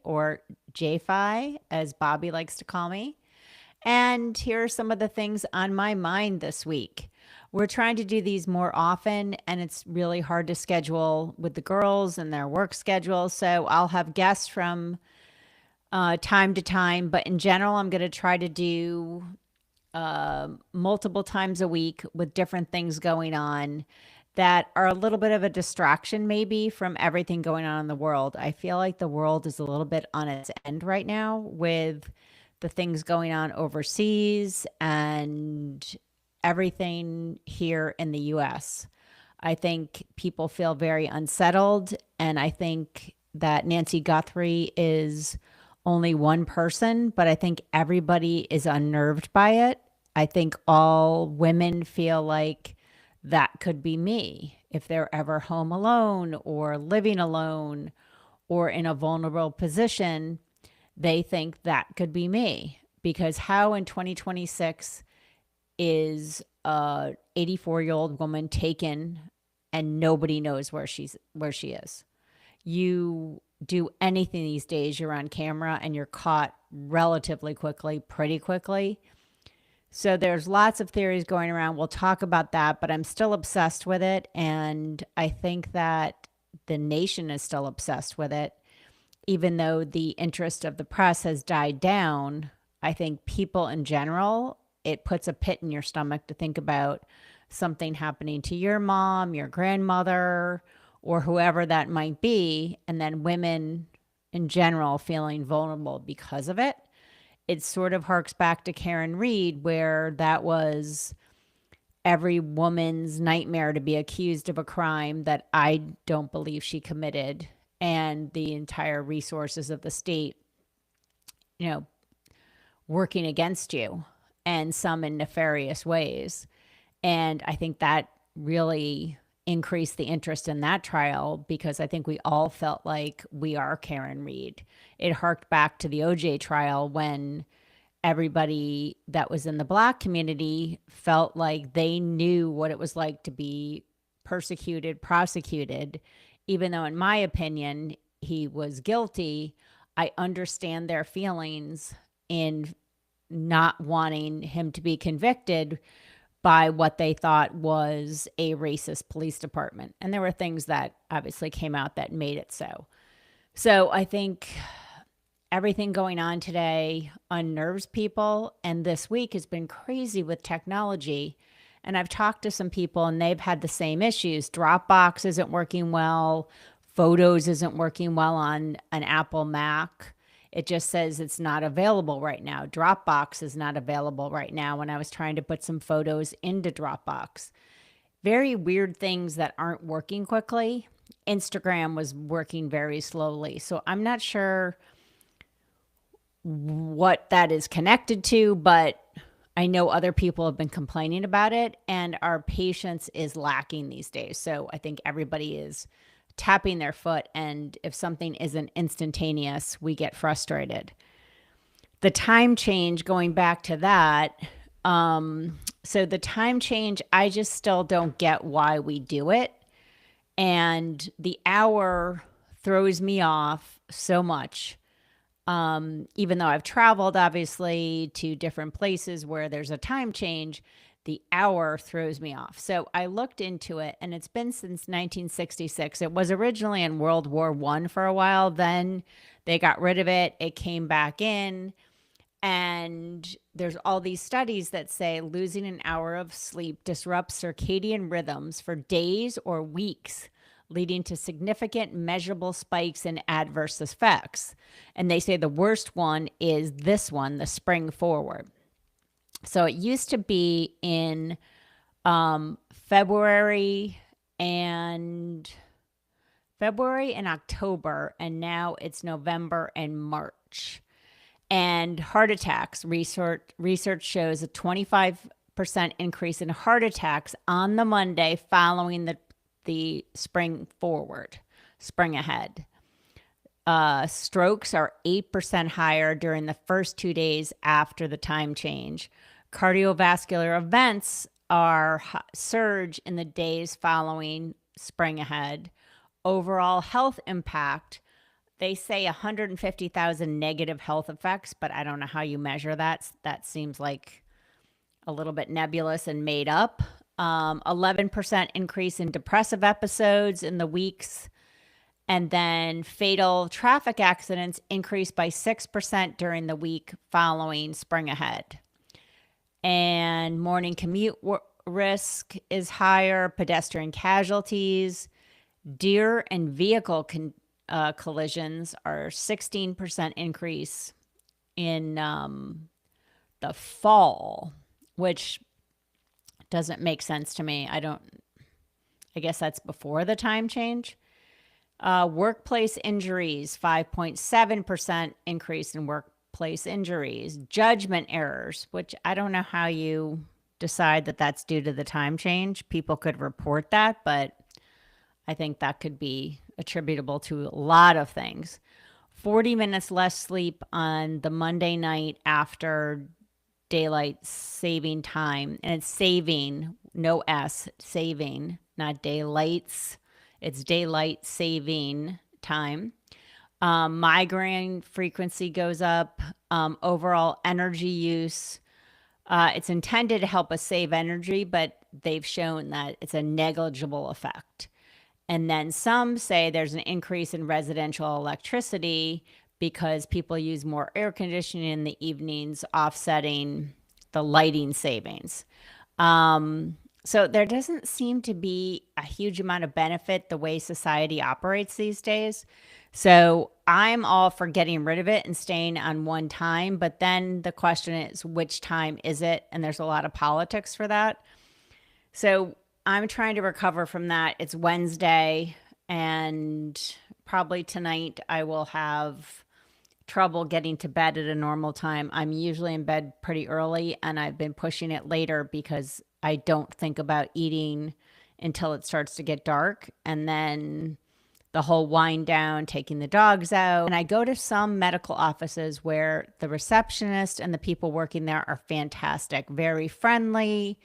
or JFI, as Bobby likes to call me. And here are some of the things on my mind this week. We're trying to do these more often, and it's really hard to schedule with the girls and their work schedule. So I'll have guests from time to time, but in general, I'm going to try to do multiple times a week with different things going on that are a little bit of a distraction, maybe, from everything going on in the world. I feel like the world is a little bit on its end right now with the things going on overseas and everything here in the US. I think people feel very unsettled, and I think that Nancy Guthrie is only one person, but I think everybody is unnerved by it. I think all women feel like that could be me if they're ever home alone or living alone or in a vulnerable position. They think that could be me, because how in 2026 is a 84-year-old woman taken and nobody knows where she is? You do anything these days, you're on camera and you're caught relatively quickly, pretty quickly. So there's lots of theories going around. We'll talk about that, but I'm still obsessed with it. And I think that the nation is still obsessed with it. Even though the interest of the press has died down, I think people in general, it puts a pit in your stomach to think about something happening to your mom, your grandmother, or whoever that might be, and then women in general feeling vulnerable because of it. It sort of harks back to Karen Reed, where that was every woman's nightmare to be accused of a crime that I don't believe she committed, and the entire resources of the state, you know, working against you, and some in nefarious ways. And I think that really increased the interest in that trial, because I think we all felt like we are Karen Reed. It harked back to the OJ trial when everybody that was in the Black community felt like they knew what it was like to be persecuted, prosecuted, even though, in my opinion, he was guilty. I understand their feelings in not wanting him to be convicted by what they thought was a racist police department. And there were things that obviously came out that made it so. So I think everything going on today unnerves people. And this week has been crazy with technology. And I've talked to some people and they've had the same issues. Dropbox isn't working well. Photos isn't working well on an Apple Mac. It just says it's not available right now. Dropbox is not available right now when I was trying to put some photos into Dropbox. Very weird things that aren't working quickly. Instagram was working very slowly. So I'm not sure what that is connected to, but I know other people have been complaining about it, and our patience is lacking these days. So I think everybody is tapping their foot, and if something isn't instantaneous, we get frustrated. The time change, going back to that, so the time change, I just still don't get why we do it. And the hour throws me off so much. Even though I've traveled, obviously, to different places where there's a time change, the hour throws me off. So I looked into it, and it's been since 1966. It was originally in World War I for a while. Then they got rid of it. It came back in. And there's all these studies that say losing an hour of sleep disrupts circadian rhythms for days or weeks, leading to significant measurable spikes in adverse effects. And they say the worst one is this one, the spring forward. So it used to be in February and October, and now it's November and March. And heart attacks, research shows a 25% increase in heart attacks on the Monday following the spring forward, spring ahead. Strokes are 8% higher during the first 2 days after the time change. Cardiovascular events are surge in the days following spring ahead. Overall health impact They say 150,000 negative health effects, but I don't know how you measure that. That seems like a little bit nebulous and made up. 11% increase in depressive episodes in the weeks. And then fatal traffic accidents increased by 6% during the week following Spring Ahead. And morning commute risk is higher, pedestrian casualties, deer and vehicle collisions are 16% increase in the fall, which doesn't make sense to me. I guess that's before the time change. Workplace injuries, 5.7% increase in workplace injuries. Judgment errors, which I don't know how you decide that that's due to the time change. People could report that, but I think that could be attributable to a lot of things. 40 minutes less sleep on the Monday night after daylight saving time. And it's saving, no S, saving, not daylights. It's daylight saving time. Migraine frequency goes up. Overall energy use. It's intended to help us save energy, but they've shown that it's a negligible effect. And then some say there's an increase in residential electricity because people use more air conditioning in the evenings, offsetting the lighting savings. So there doesn't seem to be a huge amount of benefit the way society operates these days. So I'm all for getting rid of it and staying on one time. But then the question is, which time is it? And there's a lot of politics for that. So I'm trying to recover from that. It's Wednesday, and probably tonight I will have trouble getting to bed at a normal time. I'm usually in bed pretty early, and I've been pushing it later because I don't think about eating until it starts to get dark. And then the whole wind down, taking the dogs out. And I go to some medical offices where the receptionist and the people working there are fantastic, very friendly.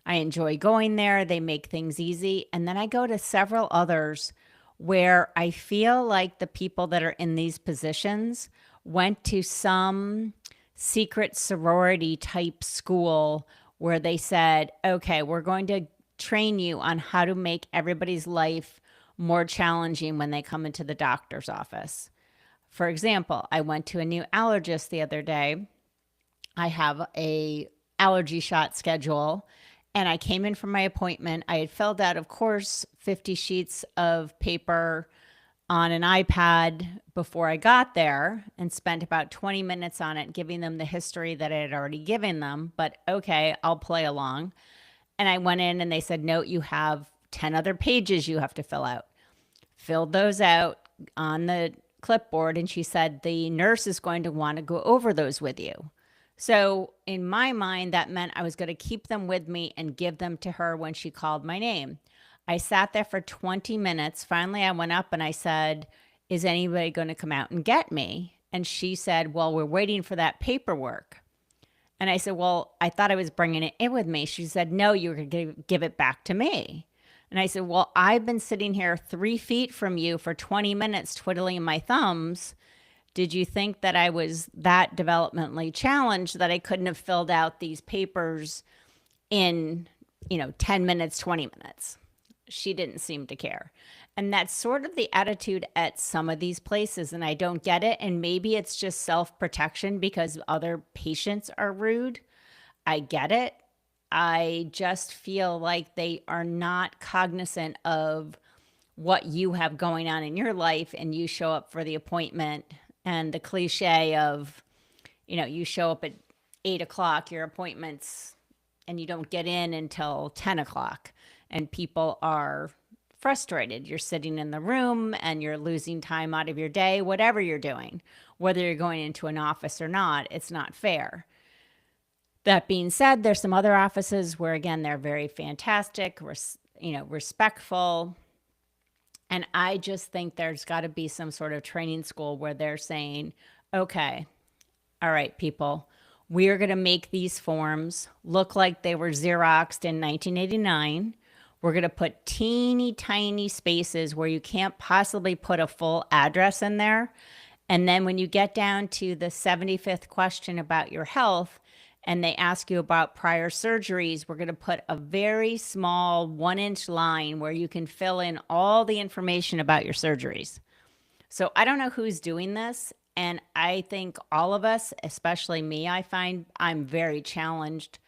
I enjoy going there. They make things easy. And then I go to several others where I feel like the people that are in these positions went to some secret sorority type school where they said, okay, we're going to train you on how to make everybody's life more challenging when they come into the doctor's office. For example, I went to a new allergist the other day. I have a allergy shot schedule, and I came in for my appointment. I had filled out, of course, 50 sheets of paper on an iPad before I got there and spent about 20 minutes on it, giving them the history that I had already given them. But okay, I'll play along. And I went in and they said, no, you have 10 other pages you have to fill out. Filled those out on the clipboard. And she said, the nurse is going to want to go over those with you. So in my mind, that meant I was going to keep them with me and give them to her when she called my name. I sat there for 20 minutes. Finally, I went up and I said, is anybody going to come out and get me? And she said, well, we're waiting for that paperwork. And I said, well, I thought I was bringing it in with me. She said, no, you're going to give it back to me. And I said, well, I've been sitting here 3 feet from you for 20 minutes twiddling my thumbs. Did you think that I was that developmentally challenged that I couldn't have filled out these papers in, 10 minutes, 20 minutes? She didn't seem to care. And that's sort of the attitude at some of these places. And I don't get it. And maybe it's just self-protection because other patients are rude. I get it. I just feel like they are not cognizant of what you have going on in your life, and you show up for the appointment, and the cliche of, you show up at 8 o'clock, your appointments, and you don't get in until 10 o'clock, and people are frustrated. You're sitting in the room and you're losing time out of your day, whatever you're doing, whether you're going into an office or not, it's not fair. That being said, there's some other offices where, again, they're very fantastic, respectful. And I just think there's got to be some sort of training school where they're saying, okay, all right, people, we are going to make these forms look like they were Xeroxed in 1989. We're going to put teeny tiny spaces where you can't possibly put a full address in there. And then when you get down to the 75th question about your health and they ask you about prior surgeries, we're going to put a very small 1-inch line where you can fill in all the information about your surgeries. So I don't know who's doing this. And I think all of us, especially me, I find I'm very challenged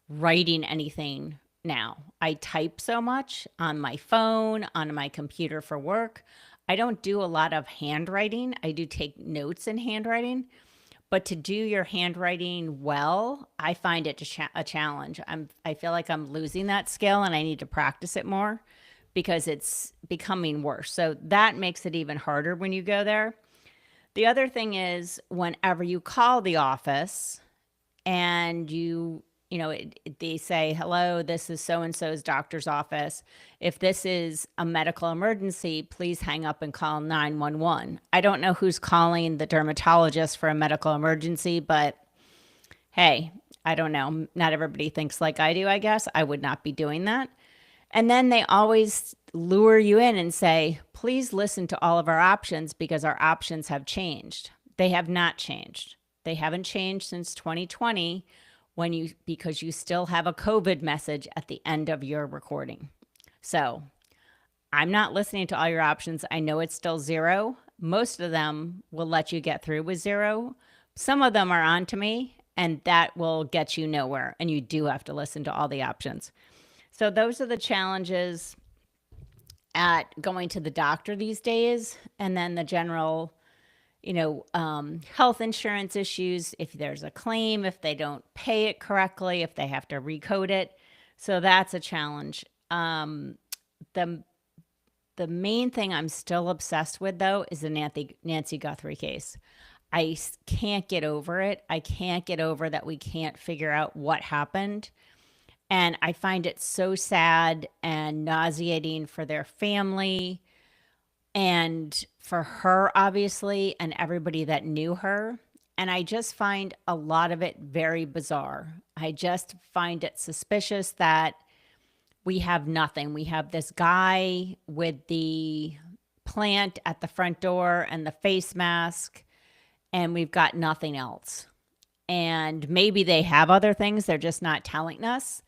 writing anything now. I type so much on my phone, on my computer for work. I don't do a lot of handwriting. I do take notes in handwriting, but to do your handwriting well, I find it a challenge. I feel like I'm losing that skill and I need to practice it more because it's becoming worse. So that makes it even harder when you go there. The other thing is whenever you call the office and they say, hello, this is so-and-so's doctor's office. If this is a medical emergency, please hang up and call 911. I don't know who's calling the dermatologist for a medical emergency, but hey, I don't know. Not everybody thinks like I do, I guess. I would not be doing that. And then they always lure you in and say, please listen to all of our options because our options have changed. They have not changed. They haven't changed since 2020 because you still have a COVID message at the end of your recording. So I'm not listening to all your options. I know it's still 0. Most of them will let you get through with 0. Some of them are on to me, and that will get you nowhere. And you do have to listen to all the options. So those are the challenges at going to the doctor these days. And then the general health insurance issues, if there's a claim, if they don't pay it correctly, if they have to recode it. So that's a challenge. The main thing I'm still obsessed with, though, is the Nancy Guthrie case. I can't get over it. I can't get over that we can't figure out what happened. And I find it so sad and nauseating for their family and for her, obviously, and everybody that knew her. And I just find a lot of it very bizarre. I just find it suspicious that we have nothing. We have this guy with the plant at the front door and the face mask, and we've got nothing else. And maybe they have other things, they're just not telling us.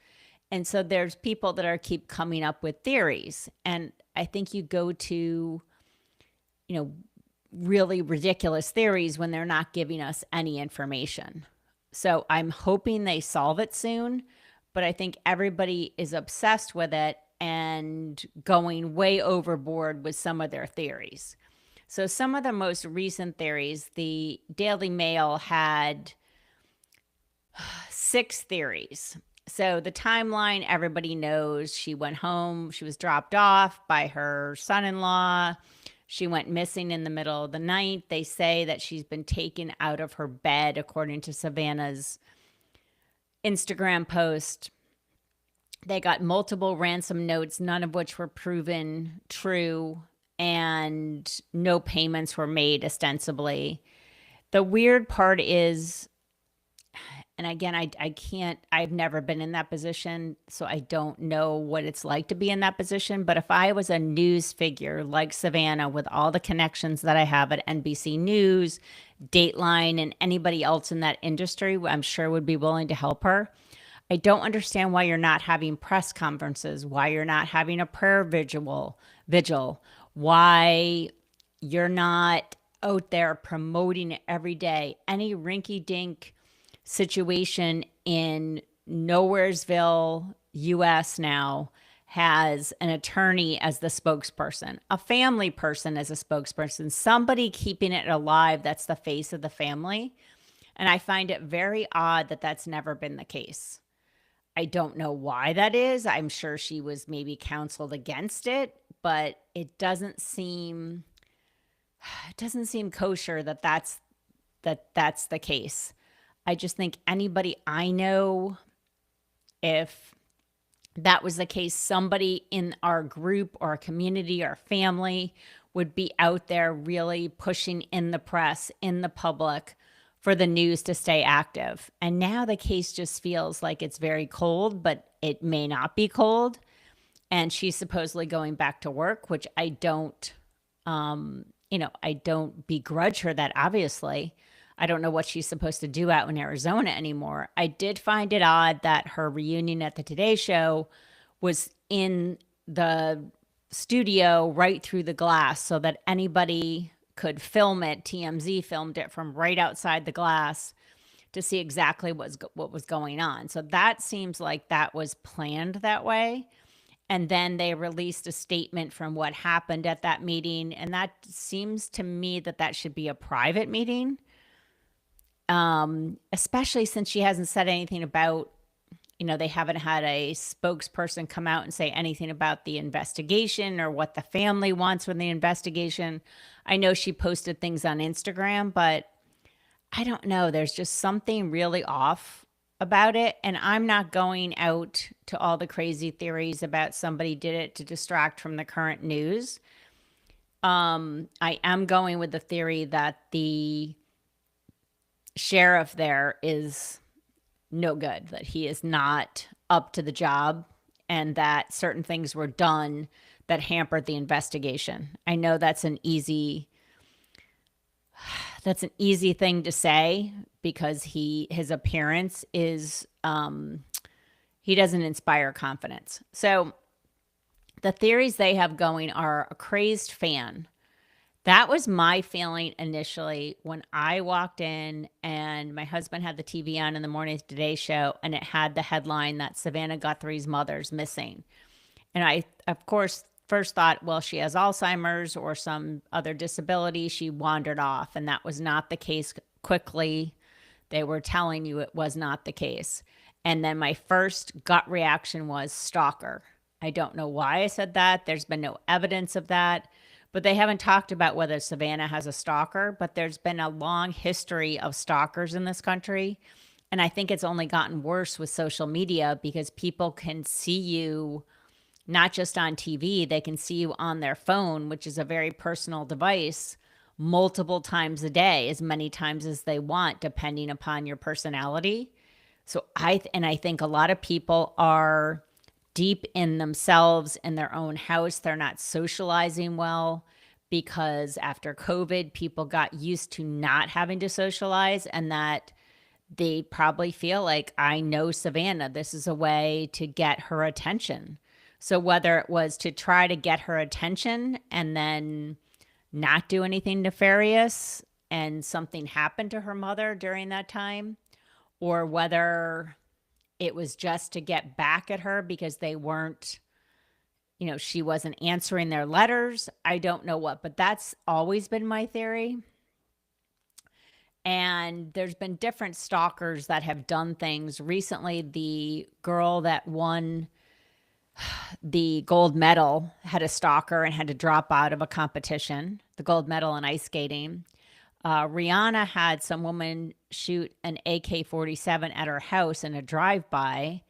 And so there's people that keep coming up with theories. And I think you go to really ridiculous theories when they're not giving us any information. So I'm hoping they solve it soon, but I think everybody is obsessed with it and going way overboard with some of their theories. So some of the most recent theories, the Daily Mail had 6 theories. So the timeline, everybody knows. She went home. She was dropped off by her son-in-law. She went missing in the middle of the night. They say that she's been taken out of her bed, according to Savannah's Instagram post. They got multiple ransom notes, none of which were proven true, and no payments were made, ostensibly. The weird part is, and again, I've never been in that position, so I don't know what it's like to be in that position. But if I was a news figure like Savannah with all the connections that I have at NBC News, Dateline, and anybody else in that industry, I'm sure would be willing to help her. I don't understand why you're not having press conferences, why you're not having a prayer vigil, why you're not out there promoting it every day. Any rinky-dink situation in Nowheresville, US now has an attorney as the spokesperson, a family person as a spokesperson, somebody keeping it alive that's the face of the family. And I find it very odd that that's never been the case. I don't know why that is. I'm sure she was maybe counseled against it, but it doesn't seem kosher that that's the case. I just think anybody I know, if that was the case, somebody in our group or community or family would be out there really pushing in the press, in the public, for the news to stay active. And now the case just feels like it's very cold, but it may not be cold. and she's supposedly going back to work, which I don't, I don't begrudge her that, obviously. I don't know what she's supposed to do out in Arizona anymore. I did find it odd that her reunion at the Today Show was in the studio right through the glass so that anybody could film it. TMZ filmed it from right outside the glass to see exactly what was going on. So that seems like that was planned that way. And then they released a statement from what happened at that meeting. And that seems to me that that should be a private meeting, especially since she hasn't said anything about, they haven't had a spokesperson come out and say anything about the investigation or what the family wants from the investigation. I know she posted things on Instagram, but I don't know. There's just something really off about it. And I'm not going out to all the crazy theories about somebody did it to distract from the current news. I am going with the theory that the sheriff there is no good, that he is not up to the job, and that certain things were done that hampered the investigation. I know that's an easy thing to say because his appearance is he doesn't inspire confidence. So the theories they have going are a crazed fan. That was my feeling initially when I walked in and my husband had the TV on in the morning of Today Show, and it had the headline that Savannah Guthrie's mother's missing. And I, of course, first thought, well, she has Alzheimer's or some other disability. She wandered off, and that was not the case. Quickly, they were telling you it was not the case. And then my first gut reaction was stalker. I don't know why I said that. There's been no evidence of that. But they haven't talked about whether Savannah has a stalker, but there's been a long history of stalkers in this country. And I think it's only gotten worse with social media because people can see you not just on TV, they can see you on their phone, which is a very personal device, multiple times a day, as many times as they want, depending upon your personality. So I think a lot of people are deep in themselves in their own house. They're not socializing well because after COVID, people got used to not having to socialize, and that they probably feel like, I know Savannah, this is a way to get her attention. So whether it was to try to get her attention and then not do anything nefarious and something happened to her mother during that time, or whether it was just to get back at her because they weren't, she wasn't answering their letters. I don't know what, but that's always been my theory. And there's been different stalkers that have done things. Recently, the girl that won the gold medal had a stalker and had to drop out of a competition, the gold medal in ice skating. Rihanna had some woman shoot an AK-47 at her house in a drive-by.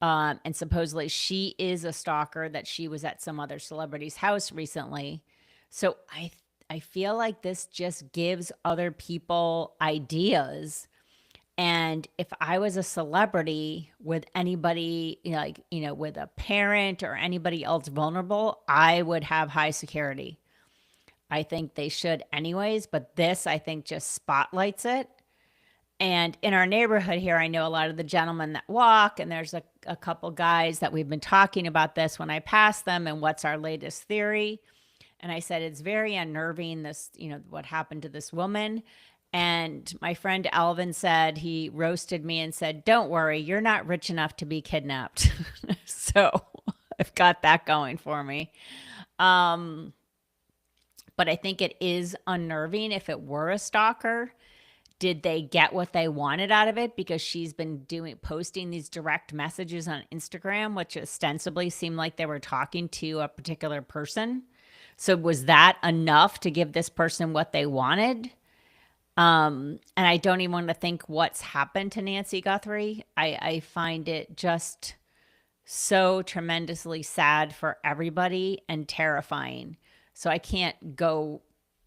And supposedly she is a stalker, that she was at some other celebrity's house recently. So I feel like this just gives other people ideas. And if I was a celebrity with anybody, with a parent or anybody else vulnerable, I would have high security. I think they should anyways, but this, I think, just spotlights it. And in our neighborhood here, I know a lot of the gentlemen that walk, and there's a couple guys that we've been talking about this when I pass them and what's our latest theory. And I said, it's very unnerving, this, what happened to this woman. And my friend Alvin said, he roasted me and said, don't worry, you're not rich enough to be kidnapped. So I've got that going for me. But I think it is unnerving if it were a stalker. Did they get what they wanted out of it? Because she's been posting these direct messages on Instagram, which ostensibly seemed like they were talking to a particular person. So was that enough to give this person what they wanted? And I don't even want to think what's happened to Nancy Guthrie. I find it just so tremendously sad for everybody and terrifying. So I can't go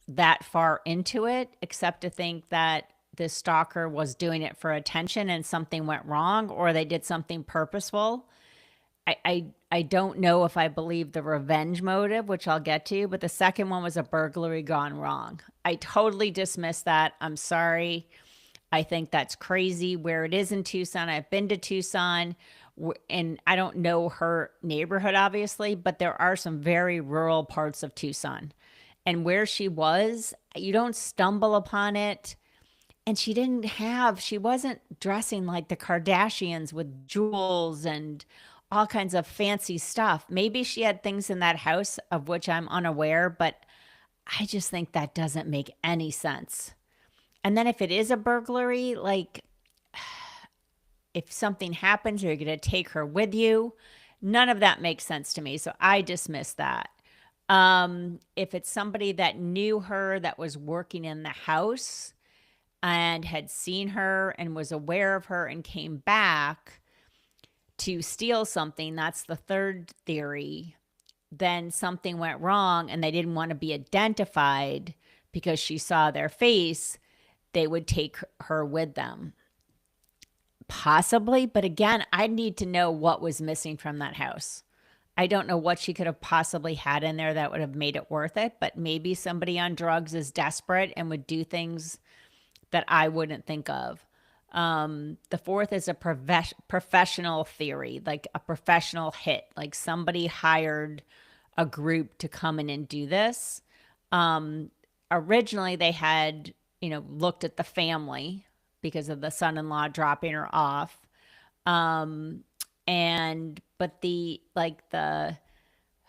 that far into it, except to think that this stalker was doing it for attention and something went wrong, or they did something purposeful. I don't know if I believe the revenge motive, which I'll get to, but the second one was a burglary gone wrong. I totally dismiss that. I'm sorry. I think that's crazy where it is in Tucson. I've been to Tucson and I don't know her neighborhood, obviously, but there are some very rural parts of Tucson. And where she was, you don't stumble upon it. And she wasn't dressing like the Kardashians with jewels and all kinds of fancy stuff. Maybe she had things in that house of which I'm unaware, but I just think that doesn't make any sense. And then if it is a burglary, like if something happens, you're going to take her with you. None of that makes sense to me. So I dismiss that. If it's somebody that knew her that was working in the house and had seen her and was aware of her and came back to steal something, that's the third theory. Then something went wrong and they didn't want to be identified because she saw their face, they would take her with them. Possibly, but again, I need to know what was missing from that house. I don't know what she could have possibly had in there that would have made it worth it, but maybe somebody on drugs is desperate and would do things that I wouldn't think of. The fourth is a professional theory, like a professional hit, like somebody hired a group to come in and do this. Originally, they had, looked at the family because of the son-in-law dropping her off. But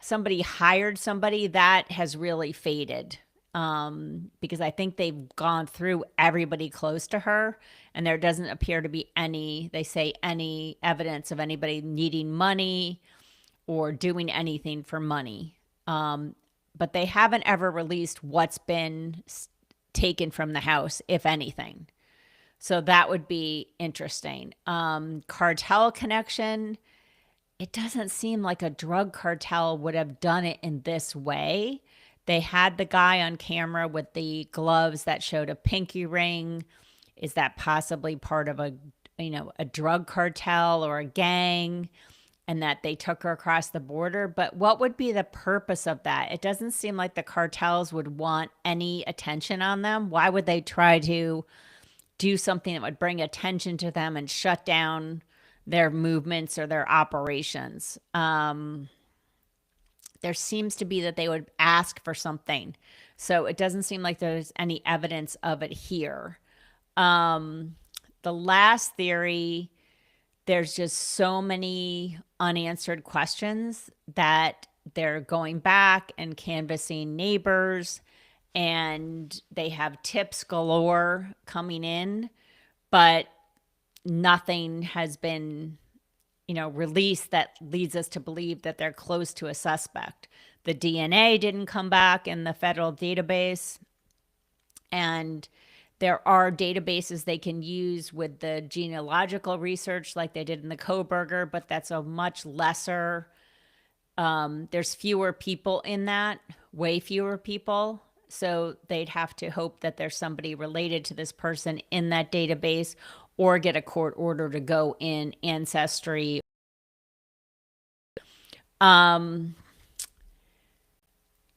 somebody hired somebody that has really faded. Because I think they've gone through everybody close to her and there doesn't appear to be any evidence of anybody needing money or doing anything for money. But they haven't ever released what's been taken from the house, if anything. So that would be interesting. Cartel connection. It doesn't seem like a drug cartel would have done it in this way. They had the guy on camera with the gloves that showed a pinky ring. Is that possibly part of a drug cartel or a gang, and that they took her across the border? But what would be the purpose of that? It doesn't seem like the cartels would want any attention on them. Why would they try to do something that would bring attention to them and shut down their movements or their operations? There seems to be that they would ask for something. So it doesn't seem like there's any evidence of it here. The last theory, there's just so many unanswered questions that they're going back and canvassing neighbors, and they have tips galore coming in, but nothing has been released that leads us to believe that they're close to a suspect. The DNA didn't come back in the federal database, and there are databases they can use with the genealogical research like they did in the Kohberger, but that's a much lesser, there's fewer people in that, way fewer people. So they'd have to hope that there's somebody related to this person in that database or get a court order to go in Ancestry.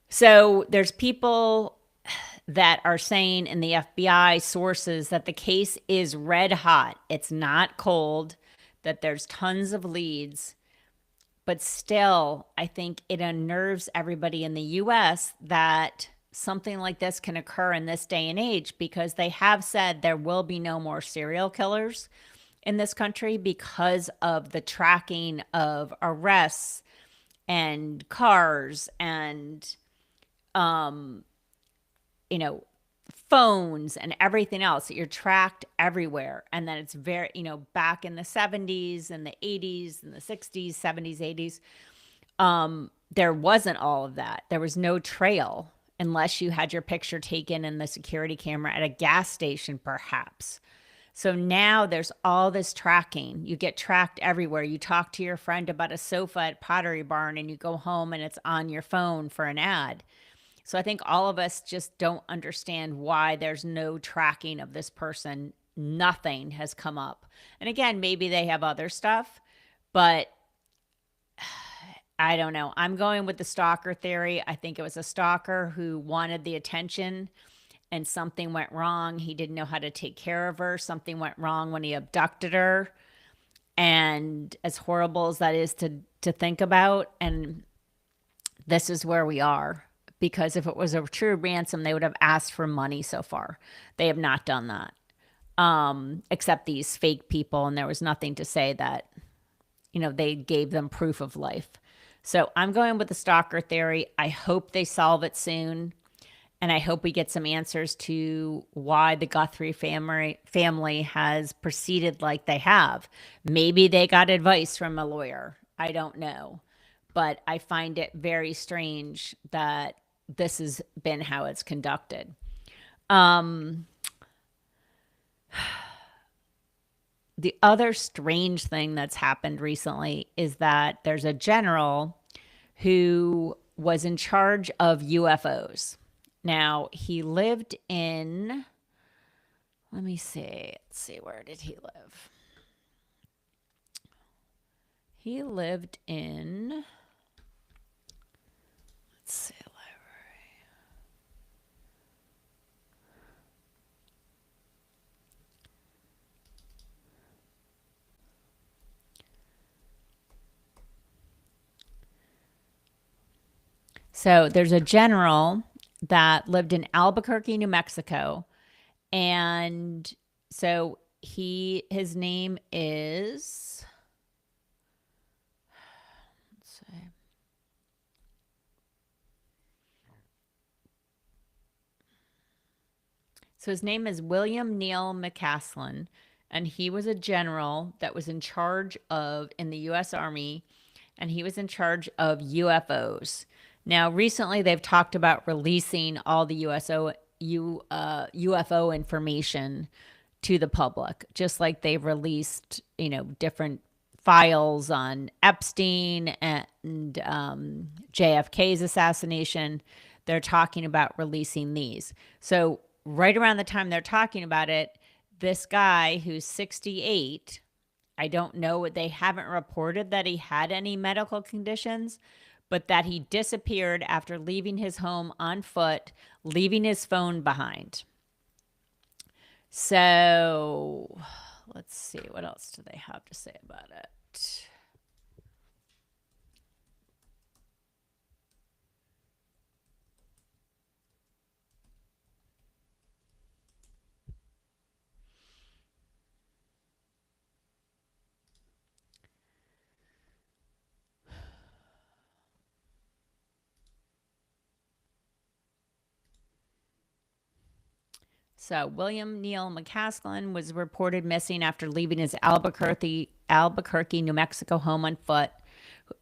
So there's people that are saying in the FBI sources that the case is red hot. It's not cold, that there's tons of leads. But still, I think it unnerves everybody in the US that something like this can occur in this day and age, because they have said there will be no more serial killers in this country because of the tracking of arrests and cars and phones and everything else. You're tracked everywhere. And then it's very, back in the 70s and the 80s and the 60s, 70s, 80s, there wasn't all of that. There was no trail unless you had your picture taken in the security camera at a gas station, perhaps. So now there's all this tracking. You get tracked everywhere. You talk to your friend about a sofa at Pottery Barn and you go home and it's on your phone for an ad. So I think all of us just don't understand why there's no tracking of this person. Nothing has come up. And again, maybe they have other stuff, but I don't know. I'm going with the stalker theory. I think it was a stalker who wanted the attention and something went wrong. He didn't know how to take care of her. Something went wrong when he abducted her. And as horrible as that is to think about, and this is where we are. Because if it was a true ransom, they would have asked for money so far. They have not done that. Except these fake people, and there was nothing to say that, they gave them proof of life. So I'm going with the stalker theory. I hope they solve it soon. And I hope we get some answers to why the Guthrie family has proceeded like they have. Maybe they got advice from a lawyer. I don't know. But I find it very strange that this has been how it's conducted. The other strange thing that's happened recently is that there's a general who was in charge of UFOs. Now, he lived in, let me see. Let's see, where did he live? He lived in, let's see, library. So there's a general that lived in Albuquerque, New Mexico. And so his name is, let's see. So his name is William Neal McCaslin, and he was a general that was in charge of, in the U.S. Army, and he was in charge of UFOs. Now, recently they've talked about releasing all the UFO information to the public, just like they've released, different files on Epstein and JFK's assassination. They're talking about releasing these. So right around the time they're talking about it, this guy who's 68, I don't know, they haven't reported that he had any medical conditions, but that he disappeared after leaving his home on foot, leaving his phone behind. So let's see, what else do they have to say about it? So William Neal McCaslin was reported missing after leaving his Albuquerque, New Mexico home on foot.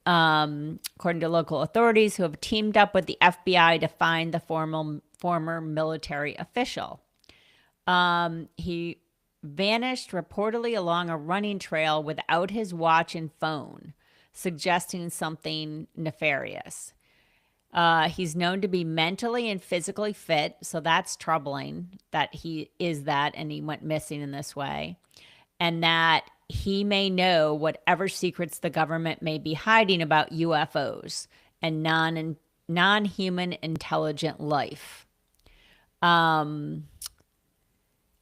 According to local authorities who have teamed up with the FBI to find the former military official. He vanished reportedly along a running trail without his watch and phone, suggesting something nefarious. He's known to be mentally and physically fit, so that's troubling that he is that and he went missing in this way. And that he may know whatever secrets the government may be hiding about UFOs and non-human intelligent life. And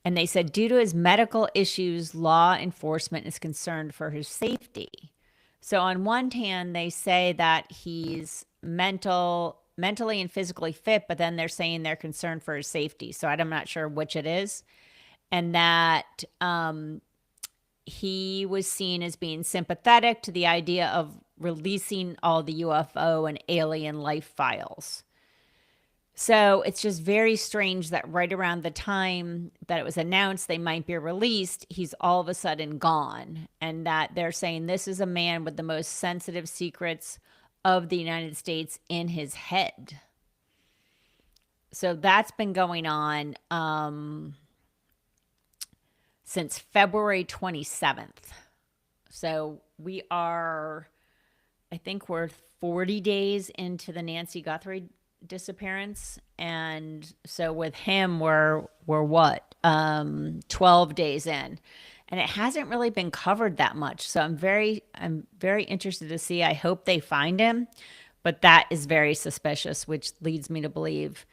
they said due to his medical issues, law enforcement is concerned for his safety. So on one hand, they say that he's mentally and physically fit, but then they're saying they're concerned for his safety. So I'm not sure which it is. And that he was seen as being sympathetic to the idea of releasing all the UFO and alien life files. So it's just very strange that right around the time that it was announced they might be released, he's all of a sudden gone. And that they're saying this is a man with the most sensitive secrets of the United States in his head. So that's been going on since February 27th. So we are, I think we're 40 days into the Nancy Guthrie disappearance. And so with him, we're what? 12 days in. and it hasn't really been covered that much. So I'm very interested to see. I hope they find him, but that is very suspicious, which leads me to believe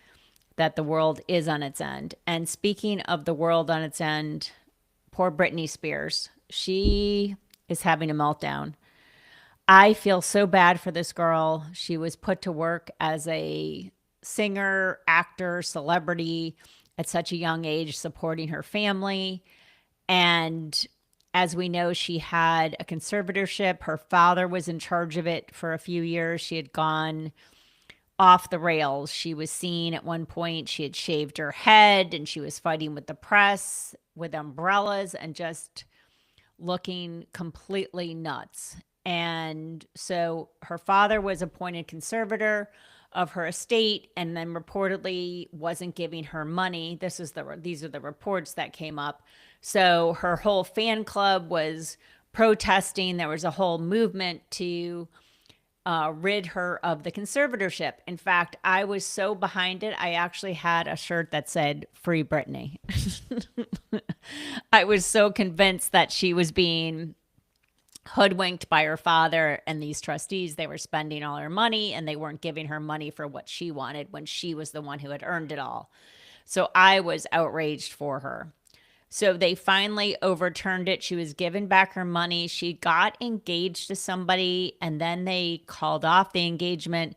that the world is on its end. And speaking of the world on its end, poor Britney Spears, she is having a meltdown. I feel so bad for this girl. She was put to work as a singer, actor, celebrity at such a young age, supporting her family. And as we know, she had a conservatorship. Her father was in charge of it for a few years. She had gone off the rails. She was seen at one point, she had shaved her head and she was fighting with the press with umbrellas and just looking completely nuts. And so her father was appointed conservator of her estate and then reportedly wasn't giving her money. These are the reports that came up. So her whole fan club was protesting. There was a whole movement to rid her of the conservatorship. In fact, I was so behind it, I actually had a shirt that said "Free Britney." I was so convinced that she was being hoodwinked by her father and these trustees. They were spending all her money and they weren't giving her money for what she wanted when she was the one who had earned it all. So I was outraged for her. So they finally overturned it. She was given back her money. She got engaged to somebody and then they called off the engagement.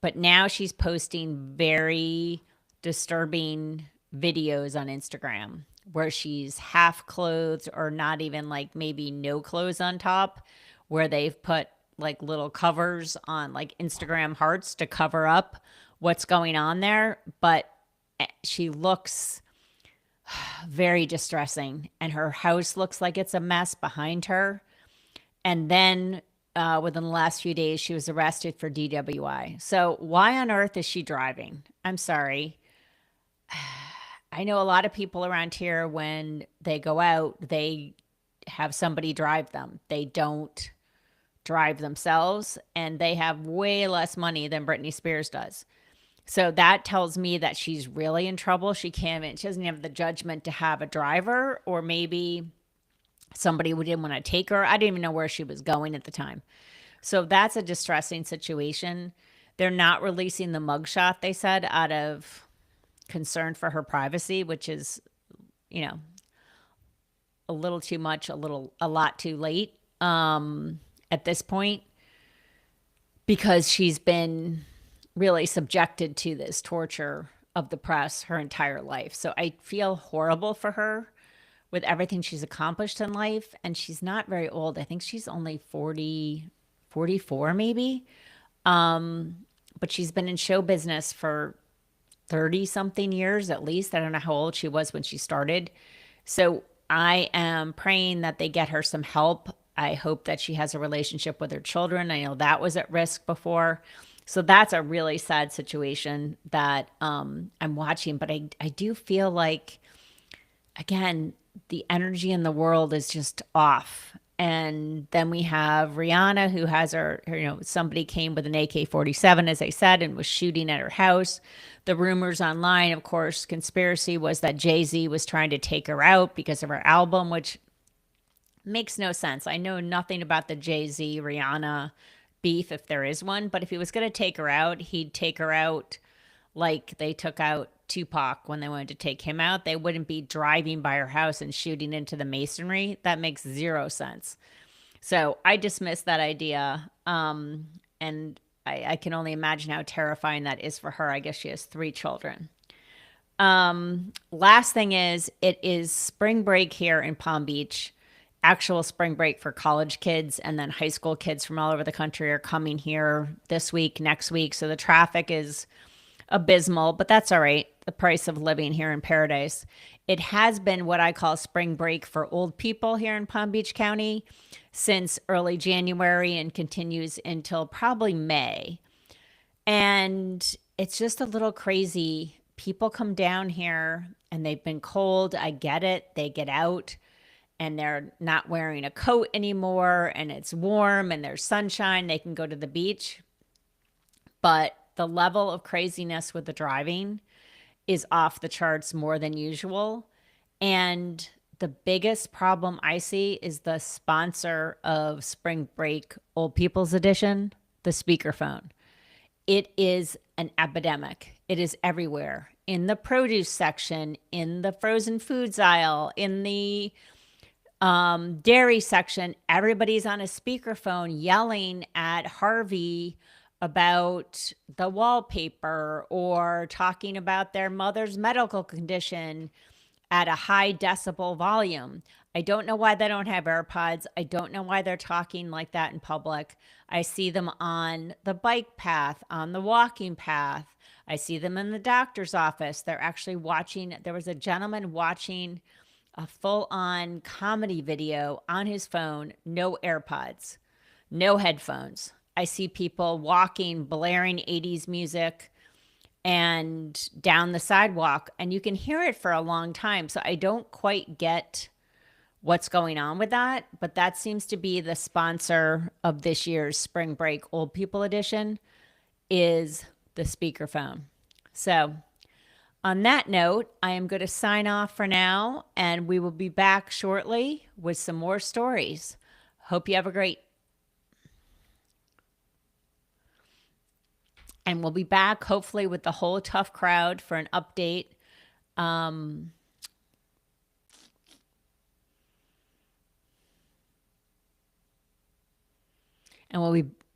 But now she's posting very disturbing videos on Instagram where she's half clothed or not even, like maybe no clothes on top, where they've put like little covers on like Instagram hearts to cover up what's going on there. But she looks very distressing and her house looks like it's a mess behind her. And then within the last few days, she was arrested for DWI. So why on earth is she driving? I'm sorry. I know a lot of people around here, when they go out, they have somebody drive them. They don't drive themselves, and they have way less money than Britney Spears does. So that tells me that she's really in trouble. She doesn't have the judgment to have a driver, or maybe somebody who didn't want to take her. I didn't even know where she was going at the time. So that's a distressing situation. They're not releasing the mugshot, they said, out of concern for her privacy, which is, you know, a little too much, a lot too late at this point, because she's been really subjected to this torture of the press her entire life. So I feel horrible for her with everything she's accomplished in life. And she's not very old. I think she's only 40, 44 maybe. But she's been in show business for 30 something years at least. I don't know how old she was when she started. So I am praying that they get her some help. I hope that she has a relationship with her children. I know that was at risk before. So that's a really sad situation that I'm watching. But I do feel like, again, the energy in the world is just off. And then we have Rihanna, who has somebody came with an AK-47, as I said, and was shooting at her house. The rumors online, of course, conspiracy was that Jay-Z was trying to take her out because of her album, which makes no sense. I know nothing about the Jay-Z Rihanna beef, if there is one, but if he was going to take her out, he'd take her out like they took out Tupac when they wanted to take him out. They wouldn't be driving by her house and shooting into the masonry. That makes zero sense. So I dismiss that idea. And I can only imagine how terrifying that is for her. I guess she has 3 children. Last thing is, it is spring break here in Palm Beach. Actual spring break for college kids, and then high school kids from all over the country are coming here this week, next week. So the traffic is abysmal, but that's all right. The price of living here in paradise. It has been what I call spring break for old people here in Palm Beach County since early January and continues until probably May. And it's just a little crazy. People come down here and they've been cold. I get it. They get out and they're not wearing a coat anymore, and it's warm and there's sunshine. They can go to the beach. But the level of craziness with the driving is off the charts more than usual. And the biggest problem I see is the sponsor of Spring Break Old People's Edition, the speakerphone. It is an epidemic. It is everywhere, in the produce section, in the frozen foods aisle, in the dairy section. Everybody's on a speakerphone yelling at Harvey about the wallpaper or talking about their mother's medical condition at a high decibel volume. I don't know why they don't have AirPods. I don't know why they're talking like that in public. I see them on the bike path, on the walking path. I see them in the doctor's office. They're actually watching. There was a gentleman watching a full-on comedy video on his phone, no AirPods, no headphones. I see people walking, blaring 80s music and down the sidewalk, and you can hear it for a long time. So I don't quite get what's going on with that, but that seems to be the sponsor of this year's Spring Break Old People Edition is the speakerphone. So on that note, I am going to sign off for now, and we will be back shortly with some more stories. Hope you have a great. And we'll be back hopefully with the whole tough crowd for an update. And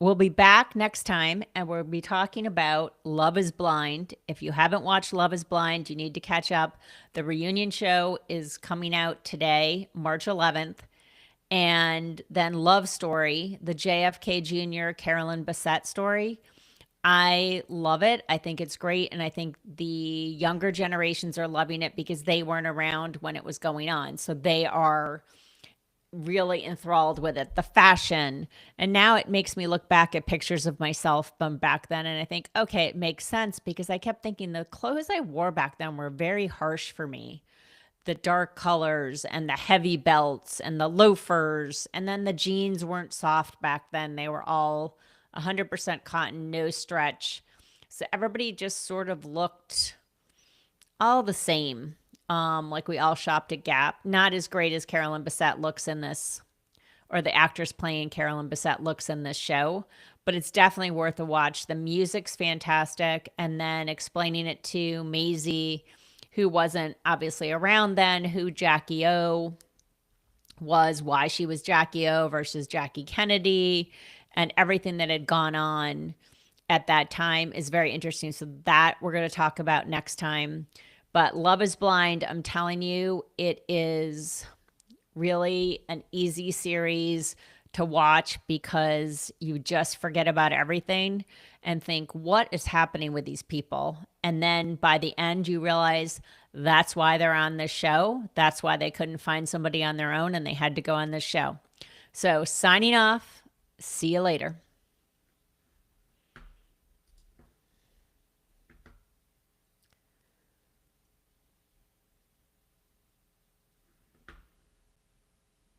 we'll be back next time, and we'll be talking about Love is Blind. If you haven't watched Love is Blind, you need to catch up. The reunion show is coming out today, March 11th. And then Love Story, the JFK Jr. Carolyn Bessette story. I love it. I think it's great. And I think the younger generations are loving it because they weren't around when it was going on. So they are really enthralled with it, the fashion. And now it makes me look back at pictures of myself from back then. And I think, okay, it makes sense because I kept thinking the clothes I wore back then were very harsh for me. The dark colors and the heavy belts and the loafers. And then the jeans weren't soft back then. They were all 100% cotton, no stretch. So everybody just sort of looked all the same. Like we all shopped at Gap. Not as great as Carolyn Bessette looks in this, or the actress playing Carolyn Bessette looks in this show, but it's definitely worth a watch. The music's fantastic. And then explaining it to Maisie, who wasn't obviously around then, who Jackie O was, why she was Jackie O versus Jackie Kennedy, and everything that had gone on at that time is very interesting. So that we're going to talk about next time. But Love is Blind, I'm telling you, it is really an easy series to watch because you just forget about everything and think, what is happening with these people? And then by the end, you realize that's why they're on this show. That's why they couldn't find somebody on their own and they had to go on this show. So signing off. See you later.